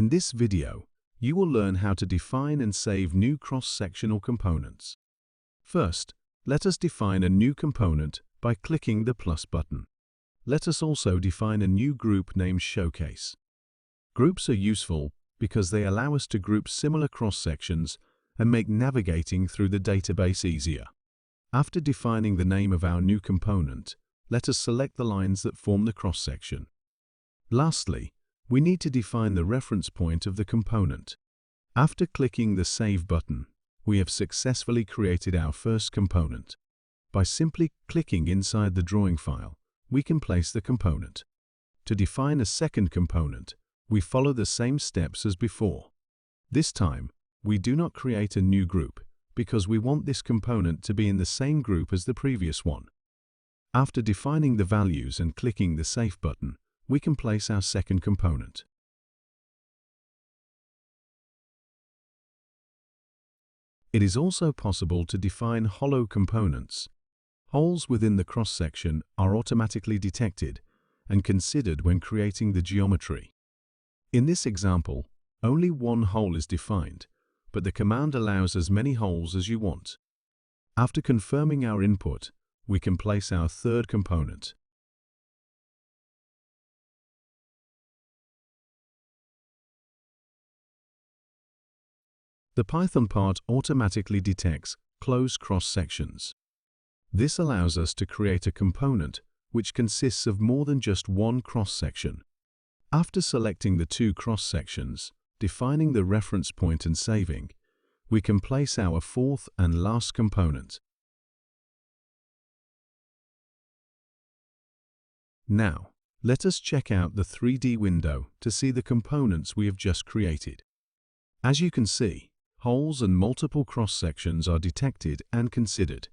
In this video, you will learn how to define and save new cross-sectional components. First, let us define a new component by clicking the plus button. Let us also define a new group named Showcase. Groups are useful because they allow us to group similar cross-sections and make navigating through the database easier. After defining the name of our new component, let us select the lines that form the cross-section. Lastly, we need to define the reference point of the component. After clicking the Save button, we have successfully created our first component. By simply clicking inside the drawing file, we can place the component. To define a second component, we follow the same steps as before. This time, we do not create a new group because we want this component to be in the same group as the previous one. After defining the values and clicking the Save button, we can place our second component. It is also possible to define hollow components. Holes within the cross-section are automatically detected and considered when creating the geometry. In this example, only one hole is defined, but the command allows as many holes as you want. After confirming our input, we can place our third component. The PythonPart automatically detects closed cross-sections. This allows us to create a component which consists of more than just one cross-section. After selecting the two cross-sections, defining the reference point and saving, we can place our fourth and last component. Now, let us check out the 3D window to see the components we have just created. As you can see, holes and multiple cross-sections are detected and considered.